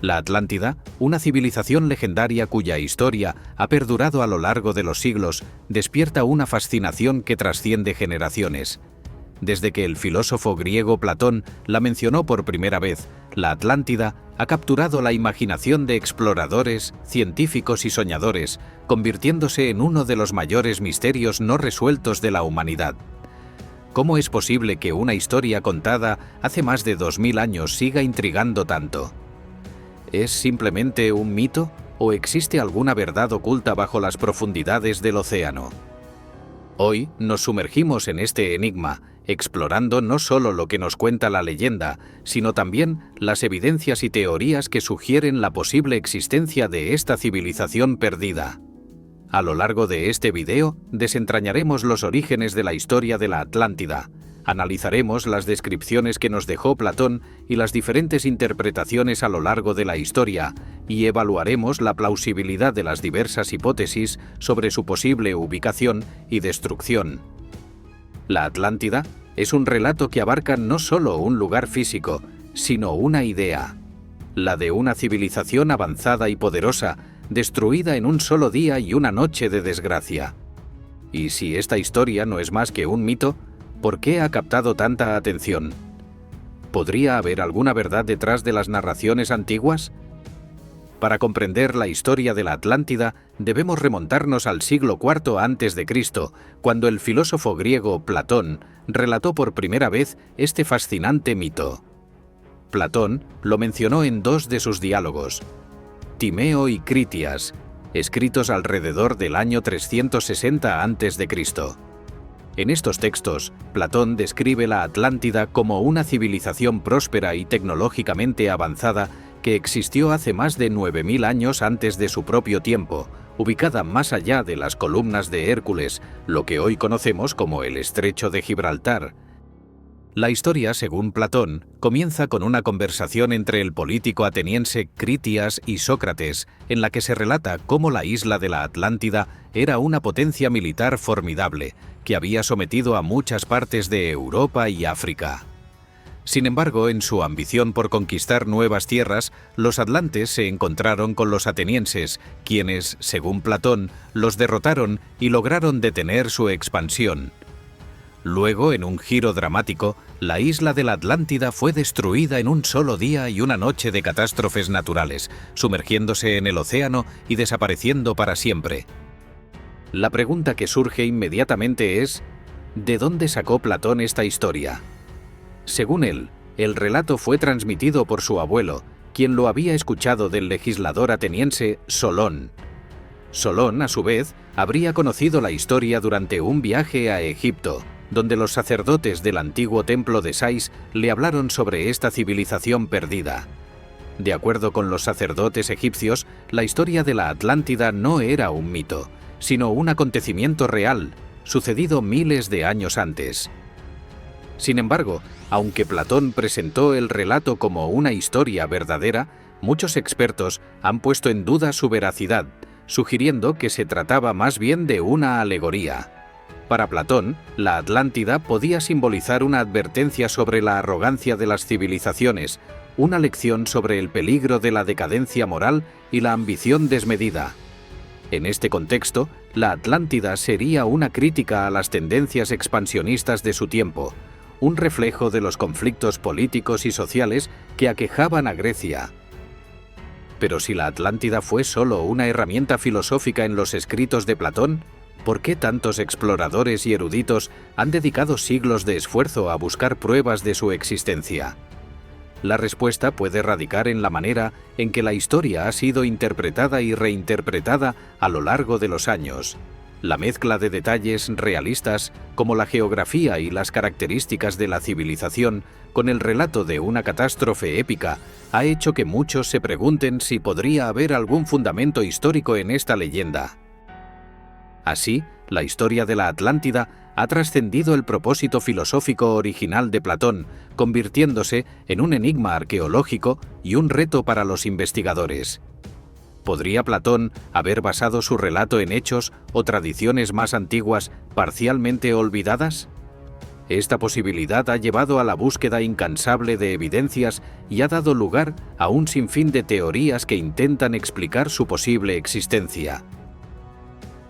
La Atlántida, una civilización legendaria cuya historia ha perdurado a lo largo de los siglos, despierta una fascinación que trasciende generaciones. Desde que el filósofo griego Platón la mencionó por primera vez, la Atlántida ha capturado la imaginación de exploradores, científicos y soñadores, convirtiéndose en uno de los mayores misterios no resueltos de la humanidad. ¿Cómo es posible que una historia contada hace más de 2000 años siga intrigando tanto? ¿Es simplemente un mito o existe alguna verdad oculta bajo las profundidades del océano? Hoy nos sumergimos en este enigma, explorando no solo lo que nos cuenta la leyenda, sino también las evidencias y teorías que sugieren la posible existencia de esta civilización perdida. A lo largo de este video, desentrañaremos los orígenes de la historia de la Atlántida, analizaremos las descripciones que nos dejó Platón y las diferentes interpretaciones a lo largo de la historia, y evaluaremos la plausibilidad de las diversas hipótesis sobre su posible ubicación y destrucción. La Atlántida es un relato que abarca no solo un lugar físico, sino una idea, la de una civilización avanzada y poderosa, destruida en un solo día y una noche de desgracia. Y si esta historia no es más que un mito, ¿por qué ha captado tanta atención? ¿Podría haber alguna verdad detrás de las narraciones antiguas? Para comprender la historia de la Atlántida, debemos remontarnos al siglo IV a.C., cuando el filósofo griego Platón relató por primera vez este fascinante mito. Platón lo mencionó en dos de sus diálogos, Timeo y Critias, escritos alrededor del año 360 a.C. En estos textos, Platón describe la Atlántida como una civilización próspera y tecnológicamente avanzada que existió hace más de 9000 años antes de su propio tiempo, ubicada más allá de las columnas de Hércules, lo que hoy conocemos como el Estrecho de Gibraltar. La historia, según Platón, comienza con una conversación entre el político ateniense Critias y Sócrates, en la que se relata cómo la isla de la Atlántida era una potencia militar formidable, que había sometido a muchas partes de Europa y África. Sin embargo, en su ambición por conquistar nuevas tierras, los atlantes se encontraron con los atenienses, quienes, según Platón, los derrotaron y lograron detener su expansión. Luego, en un giro dramático, la isla de la Atlántida fue destruida en un solo día y una noche de catástrofes naturales, sumergiéndose en el océano y desapareciendo para siempre. La pregunta que surge inmediatamente es, ¿de dónde sacó Platón esta historia? Según él, el relato fue transmitido por su abuelo, quien lo había escuchado del legislador ateniense Solón. Solón, a su vez, habría conocido la historia durante un viaje a Egipto, donde los sacerdotes del antiguo templo de Sais le hablaron sobre esta civilización perdida. De acuerdo con los sacerdotes egipcios, la historia de la Atlántida no era un mito, sino un acontecimiento real, sucedido miles de años antes. Sin embargo, aunque Platón presentó el relato como una historia verdadera, muchos expertos han puesto en duda su veracidad, sugiriendo que se trataba más bien de una alegoría. Para Platón, la Atlántida podía simbolizar una advertencia sobre la arrogancia de las civilizaciones, una lección sobre el peligro de la decadencia moral y la ambición desmedida. En este contexto, la Atlántida sería una crítica a las tendencias expansionistas de su tiempo, un reflejo de los conflictos políticos y sociales que aquejaban a Grecia. Pero si la Atlántida fue solo una herramienta filosófica en los escritos de Platón, ¿por qué tantos exploradores y eruditos han dedicado siglos de esfuerzo a buscar pruebas de su existencia? La respuesta puede radicar en la manera en que la historia ha sido interpretada y reinterpretada a lo largo de los años. La mezcla de detalles realistas, como la geografía y las características de la civilización, con el relato de una catástrofe épica, ha hecho que muchos se pregunten si podría haber algún fundamento histórico en esta leyenda. Así, la historia de la Atlántida ha trascendido el propósito filosófico original de Platón, convirtiéndose en un enigma arqueológico y un reto para los investigadores. ¿Podría Platón haber basado su relato en hechos o tradiciones más antiguas parcialmente olvidadas? Esta posibilidad ha llevado a la búsqueda incansable de evidencias y ha dado lugar a un sinfín de teorías que intentan explicar su posible existencia.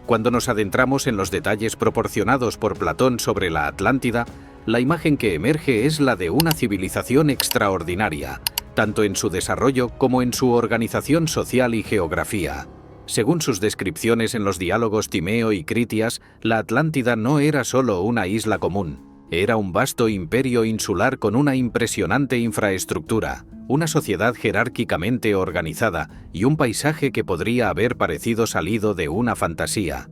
Cuando nos adentramos en los detalles proporcionados por Platón sobre la Atlántida, la imagen que emerge es la de una civilización extraordinaria, tanto en su desarrollo como en su organización social y geografía. Según sus descripciones en los diálogos Timeo y Critias, la Atlántida no era solo una isla común. Era un vasto imperio insular con una impresionante infraestructura, una sociedad jerárquicamente organizada y un paisaje que podría haber parecido salido de una fantasía.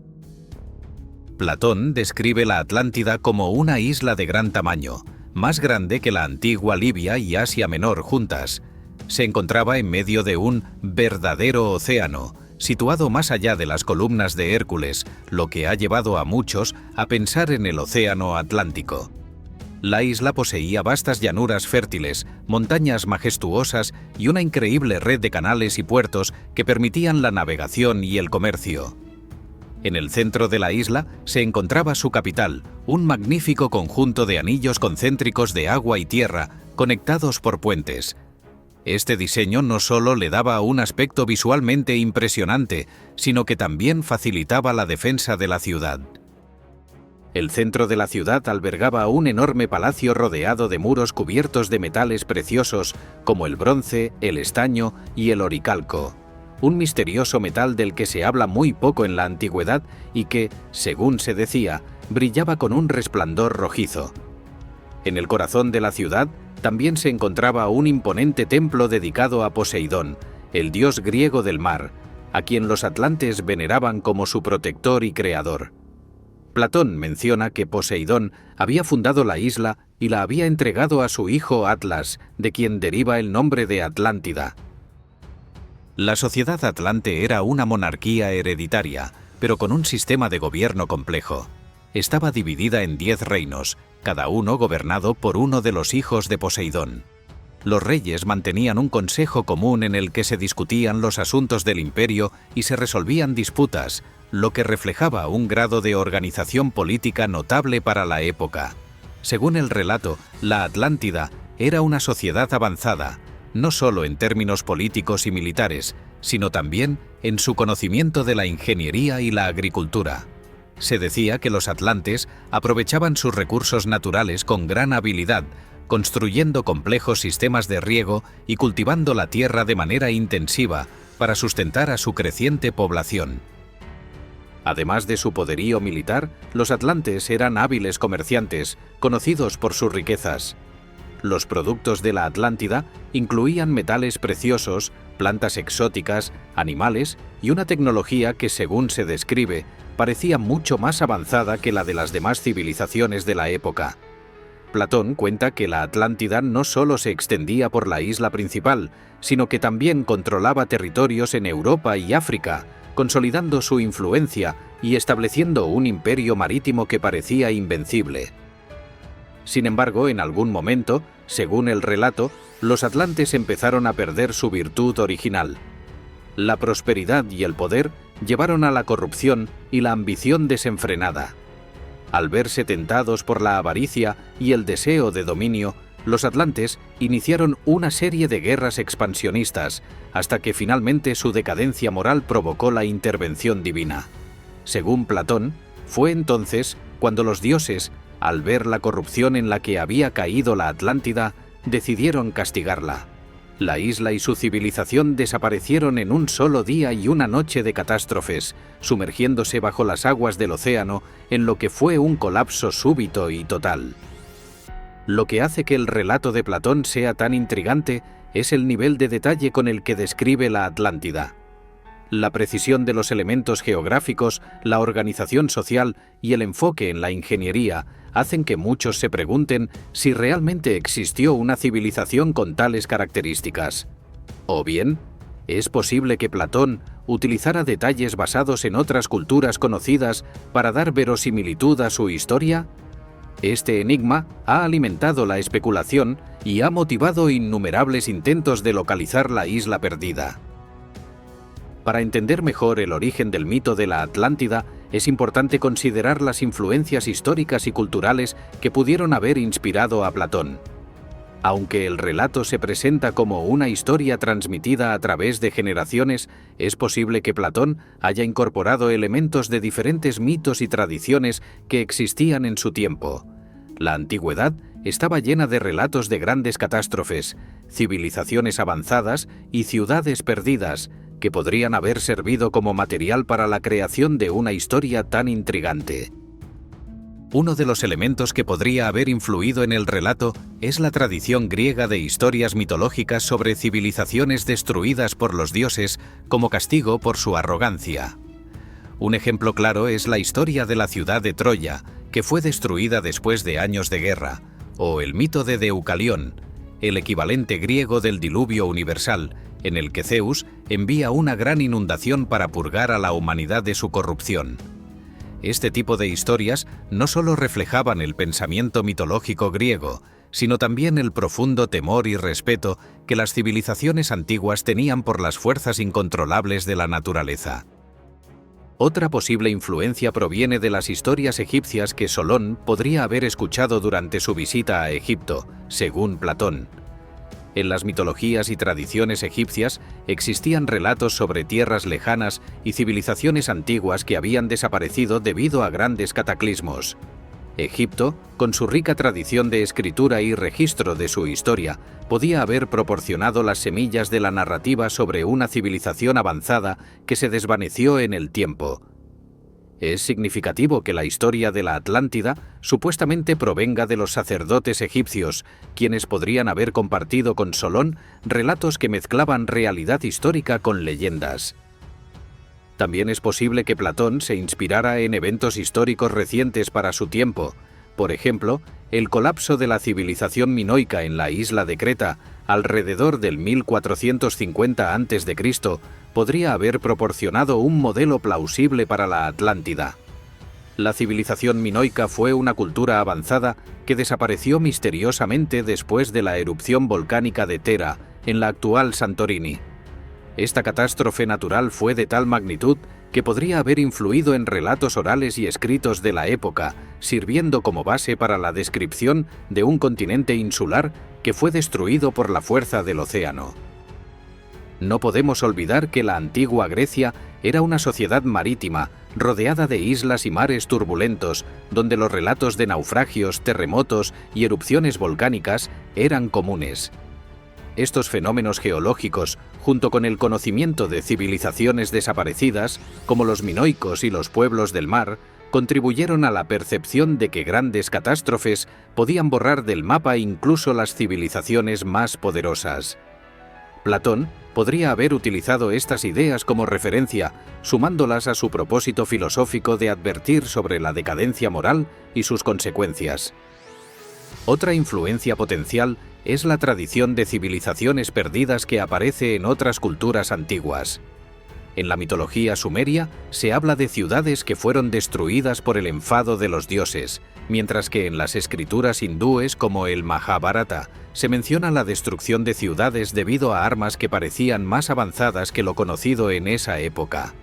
Platón describe la Atlántida como una isla de gran tamaño, más grande que la antigua Libia y Asia Menor juntas. Se encontraba en medio de un verdadero océano, situado más allá de las columnas de Hércules, lo que ha llevado a muchos a pensar en el Océano Atlántico. La isla poseía vastas llanuras fértiles, montañas majestuosas y una increíble red de canales y puertos que permitían la navegación y el comercio. En el centro de la isla se encontraba su capital, un magnífico conjunto de anillos concéntricos de agua y tierra, conectados por puentes. Este diseño no solo le daba un aspecto visualmente impresionante, sino que también facilitaba la defensa de la ciudad. El centro de la ciudad albergaba un enorme palacio rodeado de muros cubiertos de metales preciosos como el bronce, el estaño y el oricalco, un misterioso metal del que se habla muy poco en la antigüedad y que, según se decía, brillaba con un resplandor rojizo. En el corazón de la ciudad también se encontraba un imponente templo dedicado a Poseidón, el dios griego del mar, a quien los atlantes veneraban como su protector y creador. Platón menciona que Poseidón había fundado la isla y la había entregado a su hijo Atlas, de quien deriva el nombre de Atlántida. La sociedad atlante era una monarquía hereditaria, pero con un sistema de gobierno complejo. Estaba dividida en 10 reinos, cada uno gobernado por uno de los hijos de Poseidón. Los reyes mantenían un consejo común en el que se discutían los asuntos del imperio y se resolvían disputas, lo que reflejaba un grado de organización política notable para la época. Según el relato, la Atlántida era una sociedad avanzada, no solo en términos políticos y militares, sino también en su conocimiento de la ingeniería y la agricultura. Se decía que los atlantes aprovechaban sus recursos naturales con gran habilidad, construyendo complejos sistemas de riego y cultivando la tierra de manera intensiva para sustentar a su creciente población. Además de su poderío militar, los atlantes eran hábiles comerciantes, conocidos por sus riquezas. Los productos de la Atlántida incluían metales preciosos, plantas exóticas, animales y una tecnología que, según se describe, parecía mucho más avanzada que la de las demás civilizaciones de la época. Platón cuenta que la Atlántida no solo se extendía por la isla principal, sino que también controlaba territorios en Europa y África, consolidando su influencia y estableciendo un imperio marítimo que parecía invencible. Sin embargo, en algún momento, según el relato, los atlantes empezaron a perder su virtud original. La prosperidad y el poder llevaron a la corrupción y la ambición desenfrenada. Al verse tentados por la avaricia y el deseo de dominio, los atlantes iniciaron una serie de guerras expansionistas, hasta que finalmente su decadencia moral provocó la intervención divina. Según Platón, fue entonces cuando los dioses, al ver la corrupción en la que había caído la Atlántida, decidieron castigarla. La isla y su civilización desaparecieron en un solo día y una noche de catástrofes, sumergiéndose bajo las aguas del océano en lo que fue un colapso súbito y total. Lo que hace que el relato de Platón sea tan intrigante es el nivel de detalle con el que describe la Atlántida. La precisión de los elementos geográficos, la organización social y el enfoque en la ingeniería hacen que muchos se pregunten si realmente existió una civilización con tales características. O bien, ¿es posible que Platón utilizara detalles basados en otras culturas conocidas para dar verosimilitud a su historia? Este enigma ha alimentado la especulación y ha motivado innumerables intentos de localizar la isla perdida. Para entender mejor el origen del mito de la Atlántida, es importante considerar las influencias históricas y culturales que pudieron haber inspirado a Platón. Aunque el relato se presenta como una historia transmitida a través de generaciones, es posible que Platón haya incorporado elementos de diferentes mitos y tradiciones que existían en su tiempo. La antigüedad estaba llena de relatos de grandes catástrofes, civilizaciones avanzadas y ciudades perdidas, que podrían haber servido como material para la creación de una historia tan intrigante. Uno de los elementos que podría haber influido en el relato es la tradición griega de historias mitológicas sobre civilizaciones destruidas por los dioses como castigo por su arrogancia. Un ejemplo claro es la historia de la ciudad de Troya, que fue destruida después de años de guerra, o el mito de Deucalión, el equivalente griego del diluvio universal, en el que Zeus envía una gran inundación para purgar a la humanidad de su corrupción. Este tipo de historias no solo reflejaban el pensamiento mitológico griego, sino también el profundo temor y respeto que las civilizaciones antiguas tenían por las fuerzas incontrolables de la naturaleza. Otra posible influencia proviene de las historias egipcias que Solón podría haber escuchado durante su visita a Egipto, según Platón. En las mitologías y tradiciones egipcias existían relatos sobre tierras lejanas y civilizaciones antiguas que habían desaparecido debido a grandes cataclismos. Egipto, con su rica tradición de escritura y registro de su historia, podía haber proporcionado las semillas de la narrativa sobre una civilización avanzada que se desvaneció en el tiempo. Es significativo que la historia de la Atlántida supuestamente provenga de los sacerdotes egipcios, quienes podrían haber compartido con Solón relatos que mezclaban realidad histórica con leyendas. También es posible que Platón se inspirara en eventos históricos recientes para su tiempo. Por ejemplo, el colapso de la civilización minoica en la isla de Creta alrededor del 1450 a.C. podría haber proporcionado un modelo plausible para la Atlántida. La civilización minoica fue una cultura avanzada que desapareció misteriosamente después de la erupción volcánica de Tera, en la actual Santorini. Esta catástrofe natural fue de tal magnitud que podría haber influido en relatos orales y escritos de la época, sirviendo como base para la descripción de un continente insular que fue destruido por la fuerza del océano. No podemos olvidar que la antigua Grecia era una sociedad marítima, rodeada de islas y mares turbulentos, donde los relatos de naufragios, terremotos y erupciones volcánicas eran comunes. Estos fenómenos geológicos, junto con el conocimiento de civilizaciones desaparecidas, como los minoicos y los pueblos del mar, contribuyeron a la percepción de que grandes catástrofes podían borrar del mapa incluso las civilizaciones más poderosas. Platón podría haber utilizado estas ideas como referencia, sumándolas a su propósito filosófico de advertir sobre la decadencia moral y sus consecuencias. Otra influencia potencial es la tradición de civilizaciones perdidas que aparece en otras culturas antiguas. En la mitología sumeria se habla de ciudades que fueron destruidas por el enfado de los dioses, mientras que en las escrituras hindúes como el Majábharata se menciona la destrucción de ciudades debido a armas que parecían más avanzadas que lo conocido en esa época.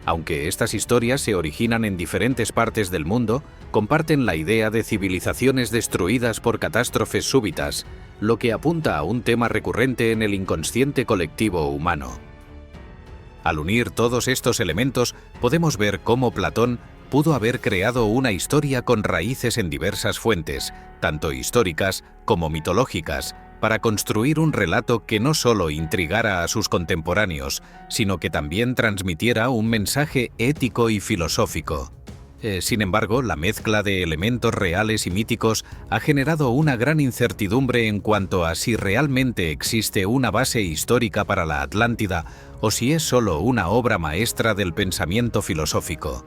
Aunque estas historias se originan en diferentes partes del mundo, comparten la idea de civilizaciones destruidas por catástrofes súbitas, lo que apunta a un tema recurrente en el inconsciente colectivo humano. Al unir todos estos elementos, podemos ver cómo Platón pudo haber creado una historia con raíces en diversas fuentes, tanto históricas como mitológicas, para construir un relato que no solo intrigara a sus contemporáneos, sino que también transmitiera un mensaje ético y filosófico. Sin embargo, la mezcla de elementos reales y míticos ha generado una gran incertidumbre en cuanto a si realmente existe una base histórica para la Atlántida o si es solo una obra maestra del pensamiento filosófico.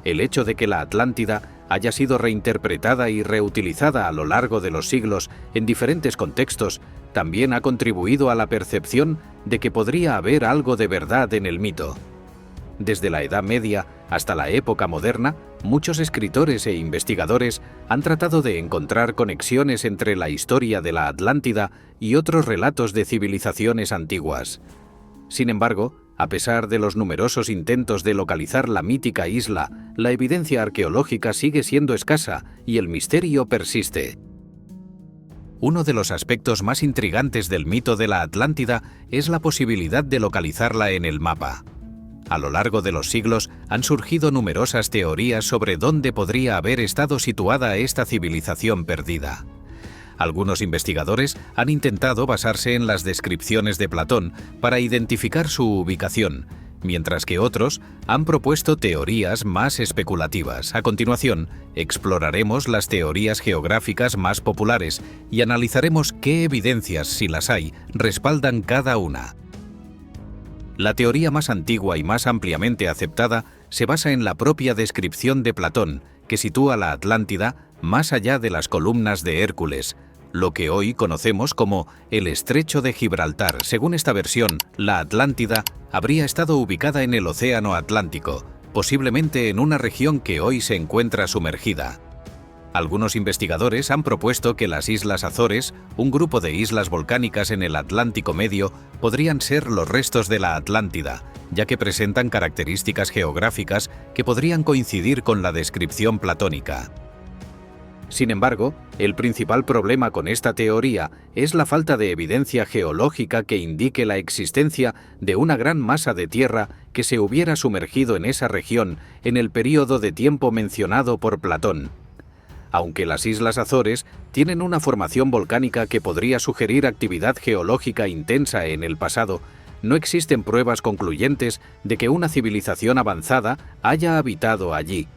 El hecho de que la Atlántida haya sido reinterpretada y reutilizada a lo largo de los siglos en diferentes contextos también ha contribuido a la percepción de que podría haber algo de verdad en el mito. Desde la Edad Media hasta la época moderna, muchos escritores e investigadores han tratado de encontrar conexiones entre la historia de la Atlántida y otros relatos de civilizaciones antiguas. Sin embargo, A pesar de los numerosos intentos de localizar la mítica isla, la evidencia arqueológica sigue siendo escasa y el misterio persiste. Uno de los aspectos más intrigantes del mito de la Atlántida es la posibilidad de localizarla en el mapa. A lo largo de los siglos han surgido numerosas teorías sobre dónde podría haber estado situada esta civilización perdida. Algunos investigadores han intentado basarse en las descripciones de Platón para identificar su ubicación, mientras que otros han propuesto teorías más especulativas. A continuación, exploraremos las teorías geográficas más populares y analizaremos qué evidencias, si las hay, respaldan cada una. La teoría más antigua y más ampliamente aceptada se basa en la propia descripción de Platón, que sitúa la Atlántida más allá de las columnas de Hércules, lo que hoy conocemos como el Estrecho de Gibraltar. Según esta versión, la Atlántida habría estado ubicada en el Océano Atlántico, posiblemente en una región que hoy se encuentra sumergida. Algunos investigadores han propuesto que las Islas Azores, un grupo de islas volcánicas en el Atlántico Medio, podrían ser los restos de la Atlántida, ya que presentan características geográficas que podrían coincidir con la descripción platónica. Sin embargo, el principal problema con esta teoría es la falta de evidencia geológica que indique la existencia de una gran masa de tierra que se hubiera sumergido en esa región en el período de tiempo mencionado por Platón. Aunque las Islas Azores tienen una formación volcánica que podría sugerir actividad geológica intensa en el pasado, no existen pruebas concluyentes de que una civilización avanzada haya habitado allí.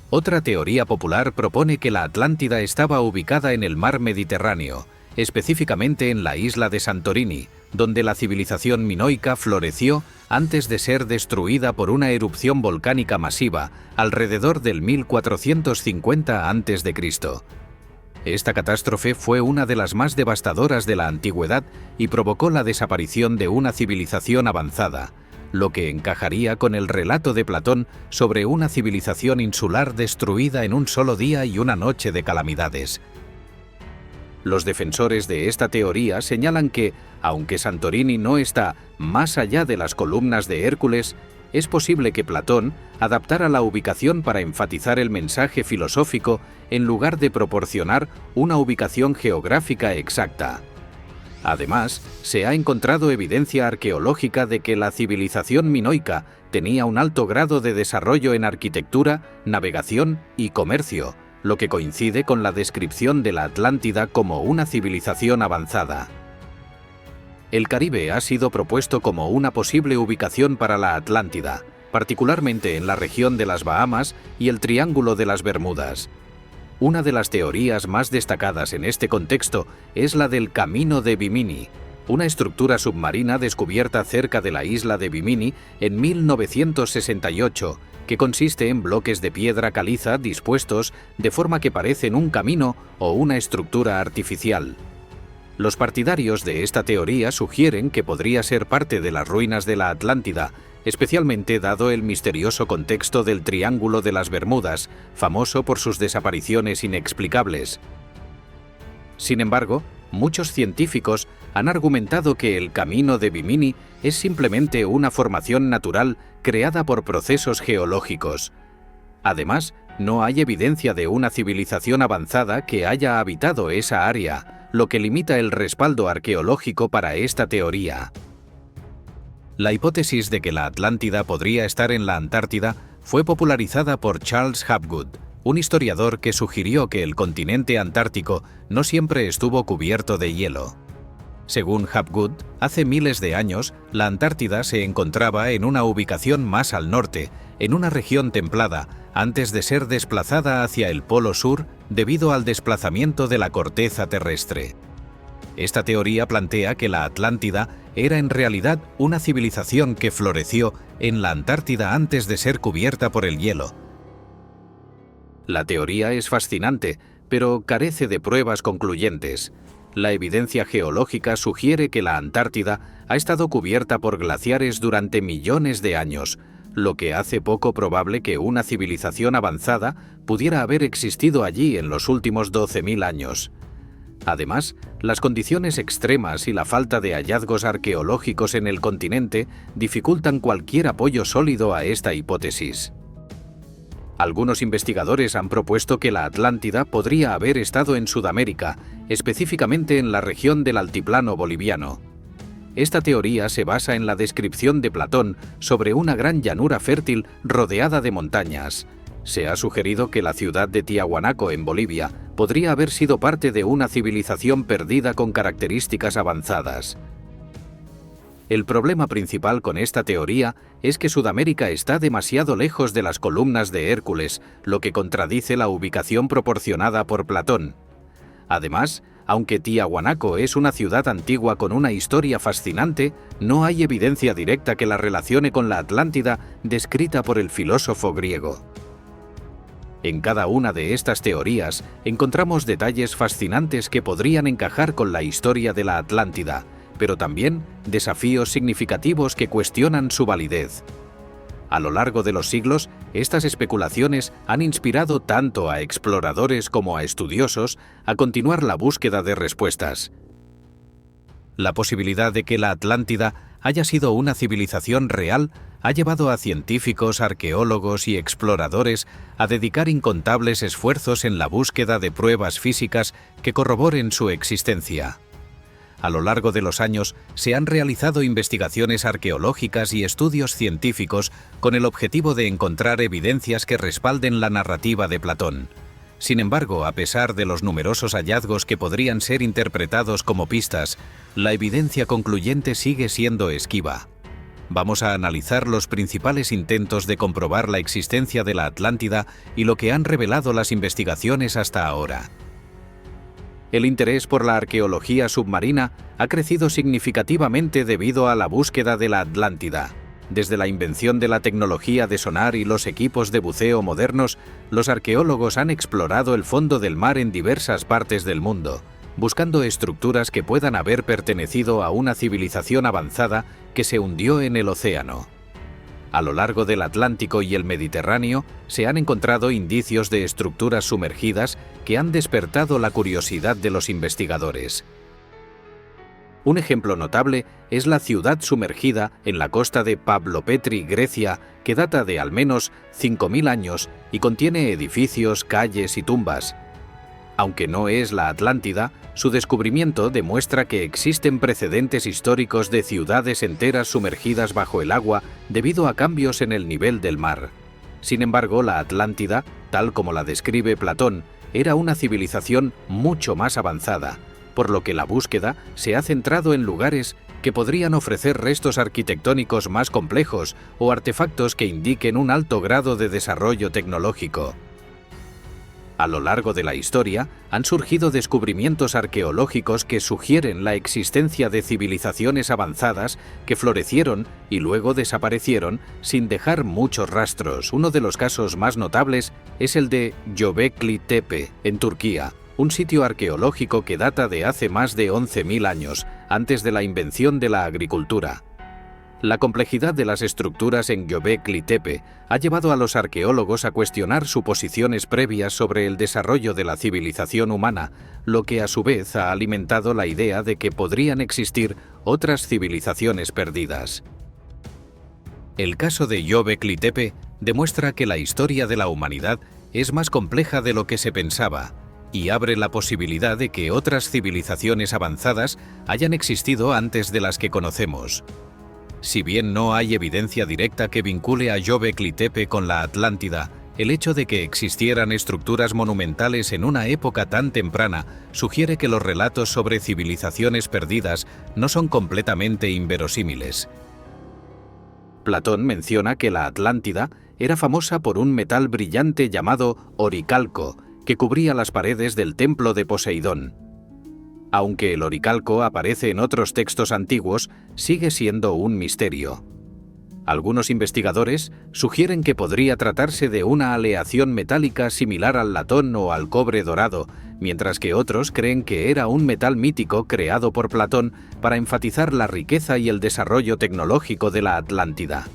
Otra teoría popular propone que la Atlántida estaba ubicada en el mar Mediterráneo, específicamente en la isla de Santorini, donde la civilización minoica floreció antes de ser destruida por una erupción volcánica masiva alrededor del 1450 a.C. Esta catástrofe fue una de las más devastadoras de la antigüedad y provocó la desaparición de una civilización avanzada, lo que encajaría con el relato de Platón sobre una civilización insular destruida en un solo día y una noche de calamidades. Los defensores de esta teoría señalan que, aunque Santorini no está más allá de las columnas de Hércules, es posible que Platón adaptara la ubicación para enfatizar el mensaje filosófico en lugar de proporcionar una ubicación geográfica exacta. Además, se ha encontrado evidencia arqueológica de que la civilización minoica tenía un alto grado de desarrollo en arquitectura, navegación y comercio, lo que coincide con la descripción de la Atlántida como una civilización avanzada. El Caribe ha sido propuesto como una posible ubicación para la Atlántida, particularmente en la región de las Bahamas y el Triángulo de las Bermudas. Una de las teorías más destacadas en este contexto es la del Camino de Bimini, una estructura submarina descubierta cerca de la isla de Bimini en 1968, que consiste en bloques de piedra caliza dispuestos de forma que parecen un camino o una estructura artificial. Los partidarios de esta teoría sugieren que podría ser parte de las ruinas de la Atlántida, especialmente dado el misterioso contexto del Triángulo de las Bermudas, famoso por sus desapariciones inexplicables. Sin embargo, muchos científicos han argumentado que el Camino de Bimini es simplemente una formación natural creada por procesos geológicos. Además, no hay evidencia de una civilización avanzada que haya habitado esa área, lo que limita el respaldo arqueológico para esta teoría. La hipótesis de que la Atlántida podría estar en la Antártida fue popularizada por Charles Hapgood, un historiador que sugirió que el continente antártico no siempre estuvo cubierto de hielo. Según Hapgood, hace miles de años, la Antártida se encontraba en una ubicación más al norte, en una región templada, antes de ser desplazada hacia el Polo Sur debido al desplazamiento de la corteza terrestre. Esta teoría plantea que la Atlántida era en realidad una civilización que floreció en la Antártida antes de ser cubierta por el hielo. La teoría es fascinante, pero carece de pruebas concluyentes. La evidencia geológica sugiere que la Antártida ha estado cubierta por glaciares durante millones de años, lo que hace poco probable que una civilización avanzada pudiera haber existido allí en los últimos 12.000 años. Además, las condiciones extremas y la falta de hallazgos arqueológicos en el continente dificultan cualquier apoyo sólido a esta hipótesis. Algunos investigadores han propuesto que la Atlántida podría haber estado en Sudamérica, específicamente en la región del altiplano boliviano. Esta teoría se basa en la descripción de Platón sobre una gran llanura fértil rodeada de montañas. Se ha sugerido que la ciudad de Tiahuanaco, en Bolivia, podría haber sido parte de una civilización perdida con características avanzadas. El problema principal con esta teoría es que Sudamérica está demasiado lejos de las columnas de Hércules, lo que contradice la ubicación proporcionada por Platón. Además, aunque Tiahuanaco es una ciudad antigua con una historia fascinante, no hay evidencia directa que la relacione con la Atlántida descrita por el filósofo griego. En cada una de estas teorías encontramos detalles fascinantes que podrían encajar con la historia de la Atlántida, pero también desafíos significativos que cuestionan su validez. A lo largo de los siglos, estas especulaciones han inspirado tanto a exploradores como a estudiosos a continuar la búsqueda de respuestas. La posibilidad de que la Atlántida haya sido una civilización real ha llevado a científicos, arqueólogos y exploradores a dedicar incontables esfuerzos en la búsqueda de pruebas físicas que corroboren su existencia. A lo largo de los años se han realizado investigaciones arqueológicas y estudios científicos con el objetivo de encontrar evidencias que respalden la narrativa de Platón. Sin embargo, a pesar de los numerosos hallazgos que podrían ser interpretados como pistas, la evidencia concluyente sigue siendo esquiva. Vamos a analizar los principales intentos de comprobar la existencia de la Atlántida y lo que han revelado las investigaciones hasta ahora. El interés por la arqueología submarina ha crecido significativamente debido a la búsqueda de la Atlántida. Desde la invención de la tecnología de sonar y los equipos de buceo modernos, los arqueólogos han explorado el fondo del mar en diversas partes del mundo, buscando estructuras que puedan haber pertenecido a una civilización avanzada que se hundió en el océano. A lo largo del Atlántico y el Mediterráneo se han encontrado indicios de estructuras sumergidas que han despertado la curiosidad de los investigadores. Un ejemplo notable es la ciudad sumergida en la costa de Pavlopetri, Grecia, que data de al menos 5.000 años y contiene edificios, calles y tumbas. Aunque no es la Atlántida, su descubrimiento demuestra que existen precedentes históricos de ciudades enteras sumergidas bajo el agua debido a cambios en el nivel del mar. Sin embargo, la Atlántida, tal como la describe Platón, era una civilización mucho más avanzada, por lo que la búsqueda se ha centrado en lugares que podrían ofrecer restos arquitectónicos más complejos o artefactos que indiquen un alto grado de desarrollo tecnológico. A lo largo de la historia, han surgido descubrimientos arqueológicos que sugieren la existencia de civilizaciones avanzadas que florecieron y luego desaparecieron sin dejar muchos rastros. Uno de los casos más notables es el de Göbekli Tepe, en Turquía, un sitio arqueológico que data de hace más de 11.000 años, antes de la invención de la agricultura. La complejidad de las estructuras en Göbekli Tepe ha llevado a los arqueólogos a cuestionar suposiciones previas sobre el desarrollo de la civilización humana, lo que a su vez ha alimentado la idea de que podrían existir otras civilizaciones perdidas. El caso de Göbekli Tepe demuestra que la historia de la humanidad es más compleja de lo que se pensaba y abre la posibilidad de que otras civilizaciones avanzadas hayan existido antes de las que conocemos. Si bien no hay evidencia directa que vincule a Göbekli Tepe con la Atlántida, el hecho de que existieran estructuras monumentales en una época tan temprana sugiere que los relatos sobre civilizaciones perdidas no son completamente inverosímiles. Platón menciona que la Atlántida era famosa por un metal brillante llamado oricalco, que cubría las paredes del templo de Poseidón. Aunque el oricalco aparece en otros textos antiguos, sigue siendo un misterio. Algunos investigadores sugieren que podría tratarse de una aleación metálica similar al latón o al cobre dorado, mientras que otros creen que era un metal mítico creado por Platón para enfatizar la riqueza y el desarrollo tecnológico de la Atlántida.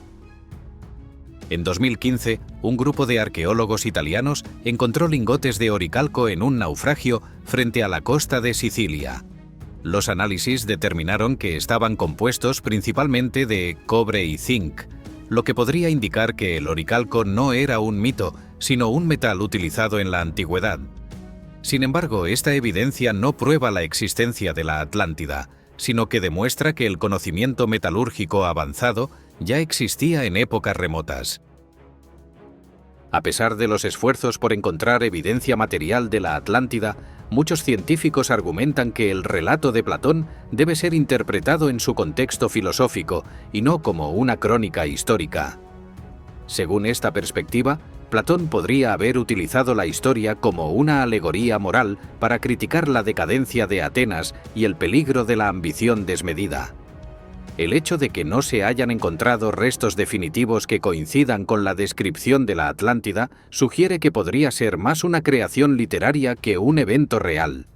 En 2015, un grupo de arqueólogos italianos encontró lingotes de oricalco en un naufragio frente a la costa de Sicilia. Los análisis determinaron que estaban compuestos principalmente de cobre y zinc, lo que podría indicar que el oricalco no era un mito, sino un metal utilizado en la antigüedad. Sin embargo, esta evidencia no prueba la existencia de la Atlántida, sino que demuestra que el conocimiento metalúrgico avanzado ya existía en épocas remotas. A pesar de los esfuerzos por encontrar evidencia material de la Atlántida, muchos científicos argumentan que el relato de Platón debe ser interpretado en su contexto filosófico y no como una crónica histórica. Según esta perspectiva, Platón podría haber utilizado la historia como una alegoría moral para criticar la decadencia de Atenas y el peligro de la ambición desmedida. El hecho de que no se hayan encontrado restos definitivos que coincidan con la descripción de la Atlántida sugiere que podría ser más una creación literaria que un evento real.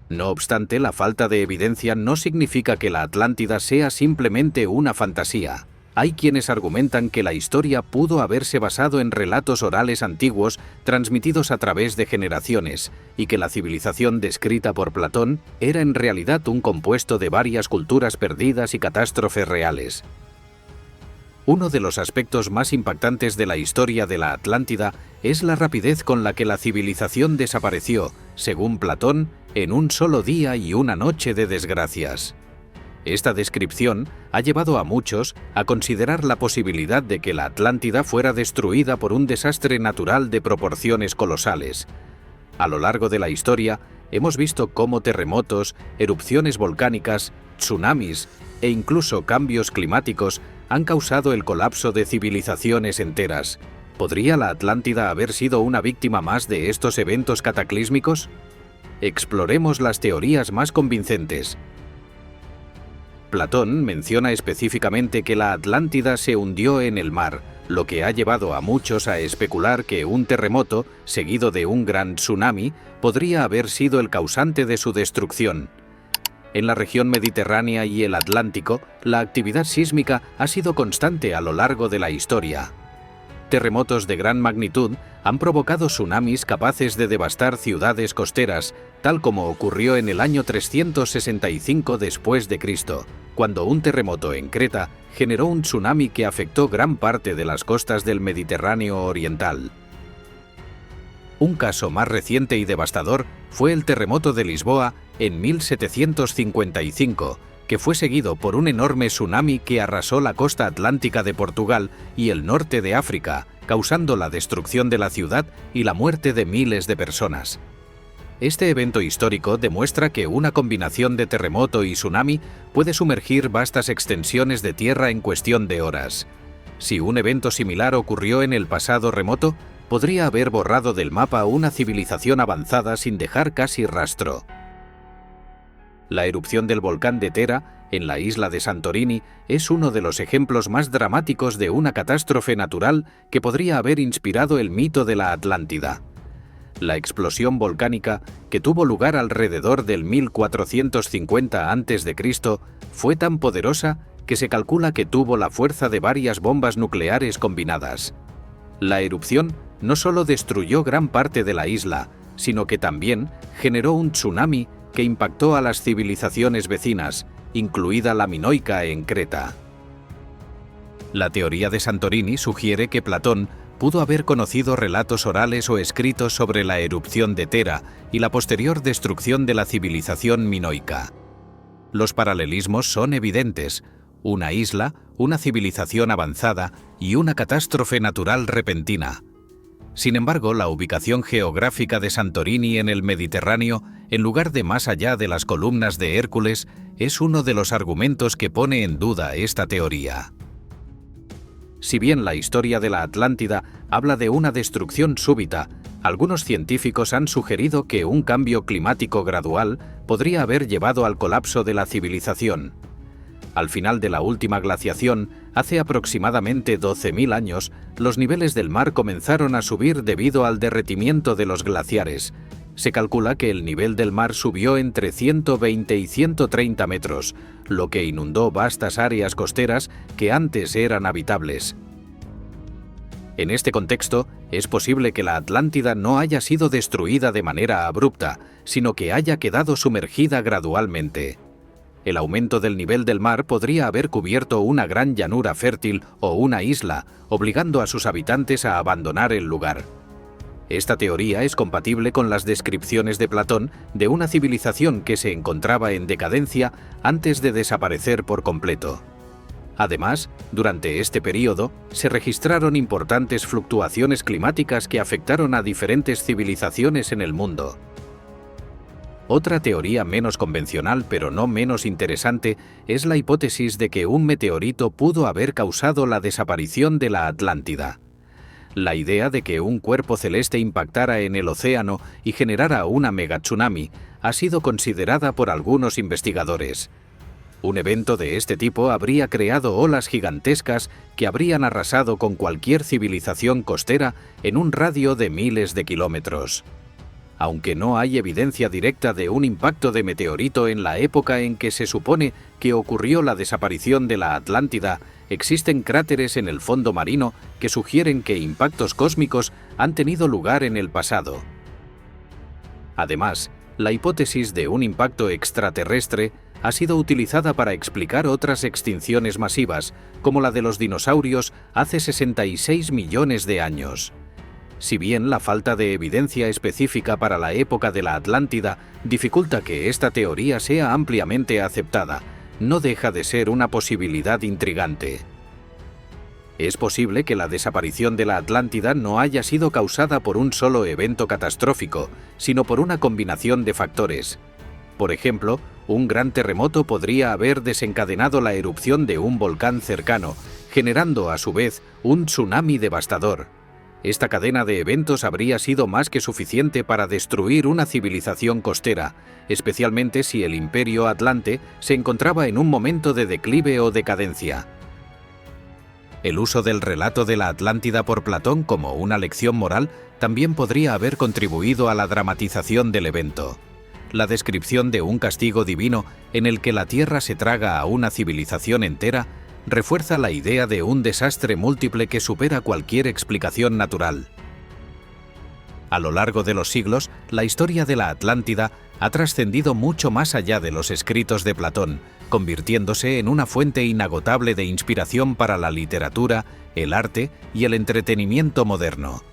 No obstante, la falta de evidencia no significa que la Atlántida sea simplemente una fantasía. Hay quienes argumentan que la historia pudo haberse basado en relatos orales antiguos transmitidos a través de generaciones y que la civilización descrita por Platón era en realidad un compuesto de varias culturas perdidas y catástrofes reales. Uno de los aspectos más impactantes de la historia de la Atlántida es la rapidez con la que la civilización desapareció, según Platón, en un solo día y una noche de desgracias. Esta descripción ha llevado a muchos a considerar la posibilidad de que la Atlántida fuera destruida por un desastre natural de proporciones colosales. A lo largo de la historia, hemos visto cómo terremotos, erupciones volcánicas, tsunamis e incluso cambios climáticos han causado el colapso de civilizaciones enteras. ¿Podría la Atlántida haber sido una víctima más de estos eventos cataclísmicos? Exploremos las teorías más convincentes. Platón menciona específicamente que la Atlántida se hundió en el mar, lo que ha llevado a muchos a especular que un terremoto, seguido de un gran tsunami, podría haber sido el causante de su destrucción. En la región mediterránea y el Atlántico, la actividad sísmica ha sido constante a lo largo de la historia. Terremotos de gran magnitud han provocado tsunamis capaces de devastar ciudades costeras, tal como ocurrió en el año 365 después de Cristo, cuando un terremoto en Creta generó un tsunami que afectó gran parte de las costas del Mediterráneo oriental. Un caso más reciente y devastador fue el terremoto de Lisboa en 1755, que fue seguido por un enorme tsunami que arrasó la costa atlántica de Portugal y el norte de África, causando la destrucción de la ciudad y la muerte de miles de personas. Este evento histórico demuestra que una combinación de terremoto y tsunami puede sumergir vastas extensiones de tierra en cuestión de horas. Si un evento similar ocurrió en el pasado remoto, podría haber borrado del mapa una civilización avanzada sin dejar casi rastro. La erupción del volcán de Tera, en la isla de Santorini, es uno de los ejemplos más dramáticos de una catástrofe natural que podría haber inspirado el mito de la Atlántida. La explosión volcánica, que tuvo lugar alrededor del 1450 a.C., fue tan poderosa que se calcula que tuvo la fuerza de varias bombas nucleares combinadas. La erupción no solo destruyó gran parte de la isla, sino que también generó un tsunami que impactó a las civilizaciones vecinas, incluida la minoica en Creta. La teoría de Santorini sugiere que Platón pudo haber conocido relatos orales o escritos sobre la erupción de Tera y la posterior destrucción de la civilización minoica. Los paralelismos son evidentes: una isla, una civilización avanzada y una catástrofe natural repentina. Sin embargo, la ubicación geográfica de Santorini en el Mediterráneo, en lugar de más allá de las columnas de Hércules, es uno de los argumentos que pone en duda esta teoría. Si bien la historia de la Atlántida habla de una destrucción súbita, algunos científicos han sugerido que un cambio climático gradual podría haber llevado al colapso de la civilización. Al final de la última glaciación, hace aproximadamente 12.000 años, los niveles del mar comenzaron a subir debido al derretimiento de los glaciares. Se calcula que el nivel del mar subió entre 120 y 130 metros, lo que inundó vastas áreas costeras que antes eran habitables. En este contexto, es posible que la Atlántida no haya sido destruida de manera abrupta, sino que haya quedado sumergida gradualmente. El aumento del nivel del mar podría haber cubierto una gran llanura fértil o una isla, obligando a sus habitantes a abandonar el lugar. Esta teoría es compatible con las descripciones de Platón de una civilización que se encontraba en decadencia antes de desaparecer por completo. Además, durante este período, se registraron importantes fluctuaciones climáticas que afectaron a diferentes civilizaciones en el mundo. Otra teoría menos convencional, pero no menos interesante, es la hipótesis de que un meteorito pudo haber causado la desaparición de la Atlántida. La idea de que un cuerpo celeste impactara en el océano y generara una megatsunami ha sido considerada por algunos investigadores. Un evento de este tipo habría creado olas gigantescas que habrían arrasado con cualquier civilización costera en un radio de miles de kilómetros. Aunque no hay evidencia directa de un impacto de meteorito en la época en que se supone que ocurrió la desaparición de la Atlántida, existen cráteres en el fondo marino que sugieren que impactos cósmicos han tenido lugar en el pasado. Además, la hipótesis de un impacto extraterrestre ha sido utilizada para explicar otras extinciones masivas, como la de los dinosaurios hace 66 millones de años. Si bien la falta de evidencia específica para la época de la Atlántida dificulta que esta teoría sea ampliamente aceptada, no deja de ser una posibilidad intrigante. Es posible que la desaparición de la Atlántida no haya sido causada por un solo evento catastrófico, sino por una combinación de factores. Por ejemplo, un gran terremoto podría haber desencadenado la erupción de un volcán cercano, generando a su vez un tsunami devastador. Esta cadena de eventos habría sido más que suficiente para destruir una civilización costera, especialmente si el Imperio Atlante se encontraba en un momento de declive o decadencia. El uso del relato de la Atlántida por Platón como una lección moral también podría haber contribuido a la dramatización del evento. La descripción de un castigo divino en el que la Tierra se traga a una civilización entera refuerza la idea de un desastre múltiple que supera cualquier explicación natural. A lo largo de los siglos, la historia de la Atlántida ha trascendido mucho más allá de los escritos de Platón, convirtiéndose en una fuente inagotable de inspiración para la literatura, el arte y el entretenimiento moderno.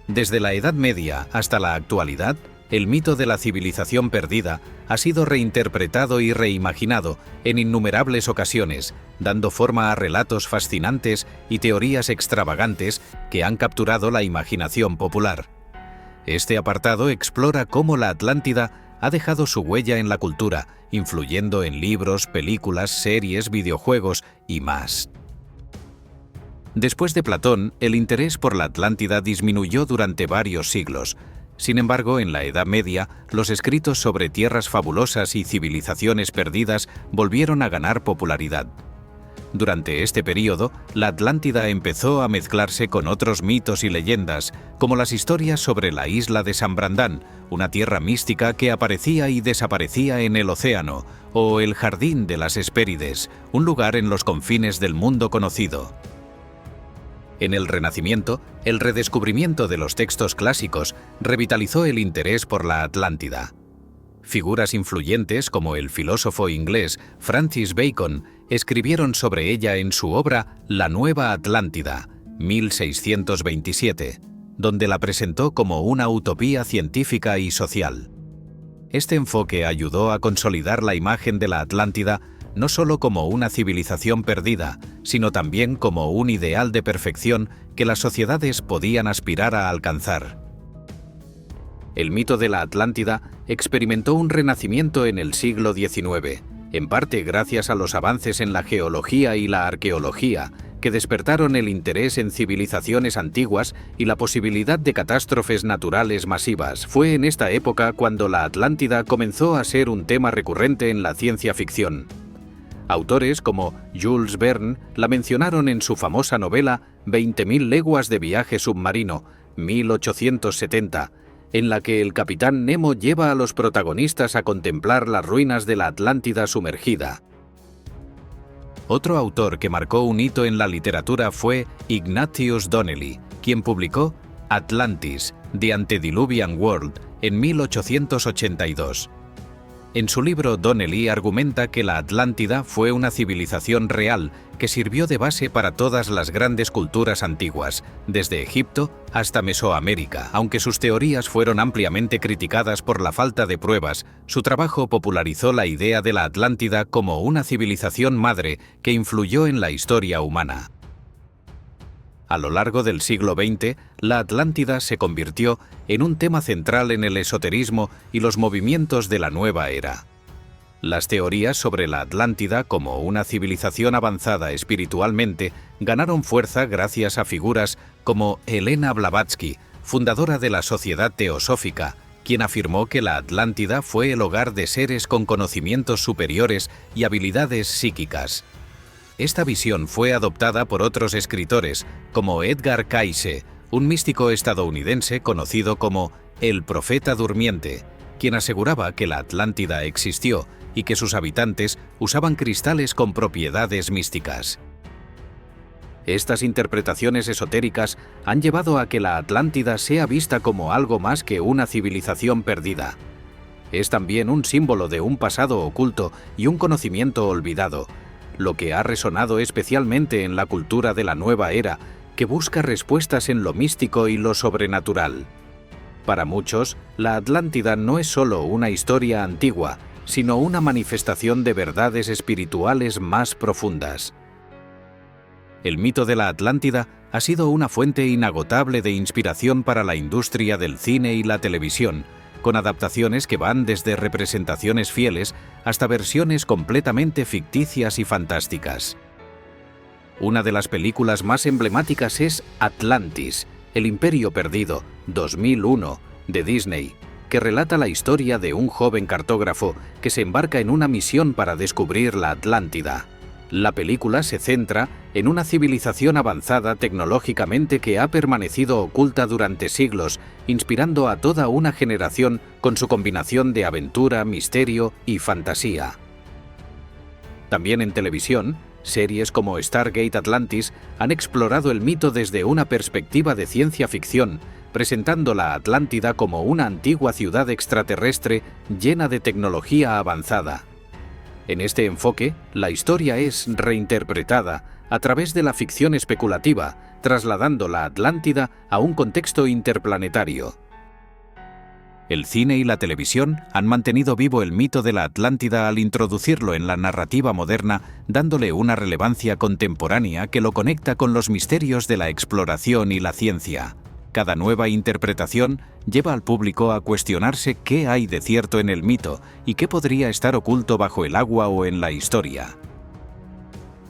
Desde la Edad Media hasta la actualidad, el mito de la civilización perdida ha sido reinterpretado y reimaginado en innumerables ocasiones, dando forma a relatos fascinantes y teorías extravagantes que han capturado la imaginación popular. Este apartado explora cómo la Atlántida ha dejado su huella en la cultura, influyendo en libros, películas, series, videojuegos y más. Después de Platón, el interés por la Atlántida disminuyó durante varios siglos. Sin embargo, en la Edad Media, los escritos sobre tierras fabulosas y civilizaciones perdidas volvieron a ganar popularidad. Durante este período, la Atlántida empezó a mezclarse con otros mitos y leyendas, como las historias sobre la isla de San Brandán, una tierra mística que aparecía y desaparecía en el océano, o el Jardín de las Hespérides, un lugar en los confines del mundo conocido. En el Renacimiento, el redescubrimiento de los textos clásicos revitalizó el interés por la Atlántida. Figuras influyentes como el filósofo inglés Francis Bacon escribieron sobre ella en su obra La Nueva Atlántida, 1627, donde la presentó como una utopía científica y social. Este enfoque ayudó a consolidar la imagen de la Atlántida no solo como una civilización perdida, sino también como un ideal de perfección que las sociedades podían aspirar a alcanzar. El mito de la Atlántida experimentó un renacimiento en el siglo XIX, en parte gracias a los avances en la geología y la arqueología, que despertaron el interés en civilizaciones antiguas y la posibilidad de catástrofes naturales masivas. Fue en esta época cuando la Atlántida comenzó a ser un tema recurrente en la ciencia ficción. Autores como Jules Verne la mencionaron en su famosa novela 20.000 leguas de viaje submarino, 1870, en la que el capitán Nemo lleva a los protagonistas a contemplar las ruinas de la Atlántida sumergida. Otro autor que marcó un hito en la literatura fue Ignatius Donnelly, quien publicó Atlantis, The Antediluvian World, en 1882. En su libro, Donnelly argumenta que la Atlántida fue una civilización real que sirvió de base para todas las grandes culturas antiguas, desde Egipto hasta Mesoamérica. Aunque sus teorías fueron ampliamente criticadas por la falta de pruebas, su trabajo popularizó la idea de la Atlántida como una civilización madre que influyó en la historia humana. A lo largo del siglo XX, la Atlántida se convirtió en un tema central en el esoterismo y los movimientos de la nueva era. Las teorías sobre la Atlántida como una civilización avanzada espiritualmente ganaron fuerza gracias a figuras como Helena Blavatsky, fundadora de la Sociedad Teosófica, quien afirmó que la Atlántida fue el hogar de seres con conocimientos superiores y habilidades psíquicas. Esta visión fue adoptada por otros escritores, como Edgar Cayce, un místico estadounidense conocido como el Profeta Durmiente, quien aseguraba que la Atlántida existió y que sus habitantes usaban cristales con propiedades místicas. Estas interpretaciones esotéricas han llevado a que la Atlántida sea vista como algo más que una civilización perdida. Es también un símbolo de un pasado oculto y un conocimiento olvidado, lo que ha resonado especialmente en la cultura de la nueva era, que busca respuestas en lo místico y lo sobrenatural. Para muchos, la Atlántida no es solo una historia antigua, sino una manifestación de verdades espirituales más profundas. El mito de la Atlántida ha sido una fuente inagotable de inspiración para la industria del cine y la televisión, con adaptaciones que van desde representaciones fieles hasta versiones completamente ficticias y fantásticas. Una de las películas más emblemáticas es Atlantis, El Imperio Perdido, 2001, de Disney, que relata la historia de un joven cartógrafo que se embarca en una misión para descubrir la Atlántida. La película se centra en una civilización avanzada tecnológicamente que ha permanecido oculta durante siglos, inspirando a toda una generación con su combinación de aventura, misterio y fantasía. También en televisión, series como Stargate Atlantis han explorado el mito desde una perspectiva de ciencia ficción, presentando la Atlántida como una antigua ciudad extraterrestre llena de tecnología avanzada. En este enfoque, la historia es reinterpretada a través de la ficción especulativa, trasladando la Atlántida a un contexto interplanetario. El cine y la televisión han mantenido vivo el mito de la Atlántida al introducirlo en la narrativa moderna, dándole una relevancia contemporánea que lo conecta con los misterios de la exploración y la ciencia. Cada nueva interpretación lleva al público a cuestionarse qué hay de cierto en el mito y qué podría estar oculto bajo el agua o en la historia.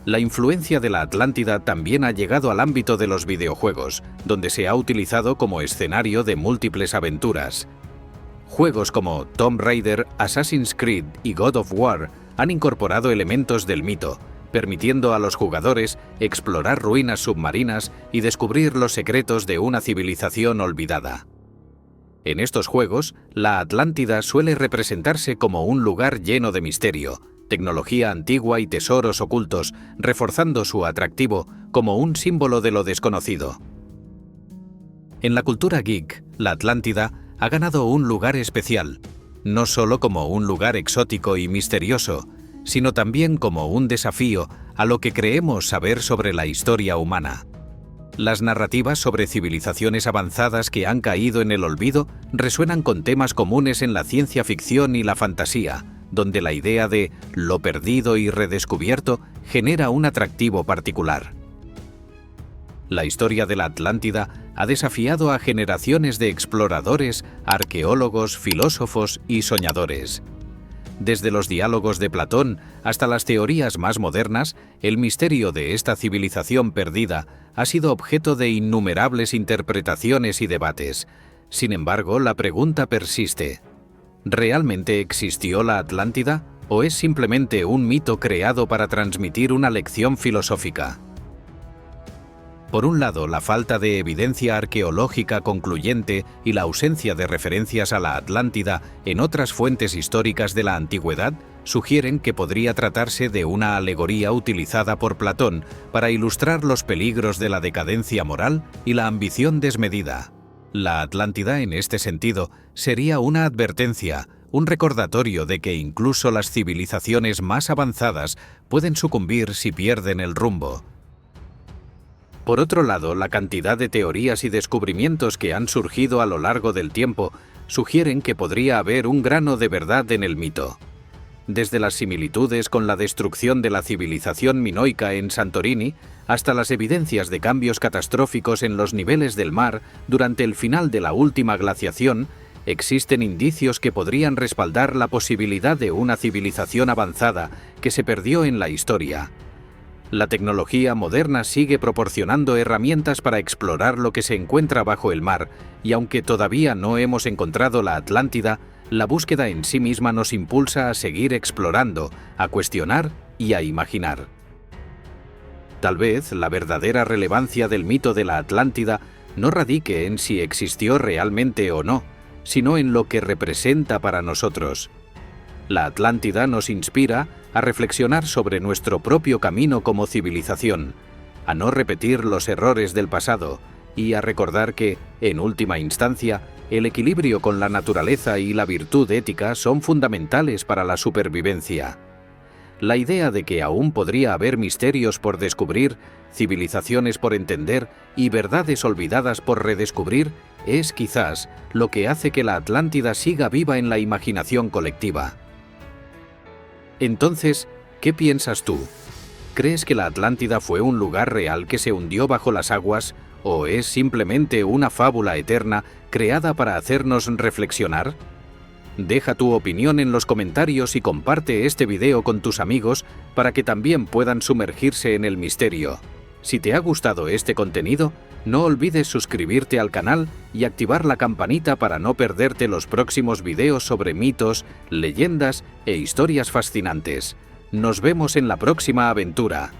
La influencia de la Atlántida también ha llegado al ámbito de los videojuegos, donde se ha utilizado como escenario de múltiples aventuras. Juegos como Tomb Raider, Assassin's Creed y God of War han incorporado elementos del mito, permitiendo a los jugadores explorar ruinas submarinas y descubrir los secretos de una civilización olvidada. En estos juegos, la Atlántida suele representarse como un lugar lleno de misterio, tecnología antigua y tesoros ocultos, reforzando su atractivo como un símbolo de lo desconocido. En la cultura geek, la Atlántida ha ganado un lugar especial, no solo como un lugar exótico y misterioso, sino también como un desafío a lo que creemos saber sobre la historia humana. Las narrativas sobre civilizaciones avanzadas que han caído en el olvido resuenan con temas comunes en la ciencia ficción y la fantasía, donde la idea de lo perdido y redescubierto genera un atractivo particular. La historia de la Atlántida ha desafiado a generaciones de exploradores, arqueólogos, filósofos y soñadores. Desde los diálogos de Platón hasta las teorías más modernas, el misterio de esta civilización perdida ha sido objeto de innumerables interpretaciones y debates. Sin embargo, la pregunta persiste: ¿realmente existió la Atlántida o es simplemente un mito creado para transmitir una lección filosófica? Por un lado, la falta de evidencia arqueológica concluyente y la ausencia de referencias a la Atlántida en otras fuentes históricas de la antigüedad sugieren que podría tratarse de una alegoría utilizada por Platón para ilustrar los peligros de la decadencia moral y la ambición desmedida. La Atlántida, en este sentido, sería una advertencia, un recordatorio de que incluso las civilizaciones más avanzadas pueden sucumbir si pierden el rumbo. Por otro lado, la cantidad de teorías y descubrimientos que han surgido a lo largo del tiempo sugieren que podría haber un grano de verdad en el mito. Desde las similitudes con la destrucción de la civilización minoica en Santorini, hasta las evidencias de cambios catastróficos en los niveles del mar durante el final de la última glaciación, existen indicios que podrían respaldar la posibilidad de una civilización avanzada que se perdió en la historia. La tecnología moderna sigue proporcionando herramientas para explorar lo que se encuentra bajo el mar, y aunque todavía no hemos encontrado la Atlántida, la búsqueda en sí misma nos impulsa a seguir explorando, a cuestionar y a imaginar. Tal vez la verdadera relevancia del mito de la Atlántida no radique en si existió realmente o no, sino en lo que representa para nosotros. La Atlántida nos inspira a reflexionar sobre nuestro propio camino como civilización, a no repetir los errores del pasado y a recordar que, en última instancia, el equilibrio con la naturaleza y la virtud ética son fundamentales para la supervivencia. La idea de que aún podría haber misterios por descubrir, civilizaciones por entender y verdades olvidadas por redescubrir es quizás lo que hace que la Atlántida siga viva en la imaginación colectiva. Entonces, ¿qué piensas tú? ¿Crees que la Atlántida fue un lugar real que se hundió bajo las aguas o es simplemente una fábula eterna creada para hacernos reflexionar? Deja tu opinión en los comentarios y comparte este video con tus amigos para que también puedan sumergirse en el misterio. Si te ha gustado este contenido, no olvides suscribirte al canal y activar la campanita para no perderte los próximos videos sobre mitos, leyendas e historias fascinantes. Nos vemos en la próxima aventura.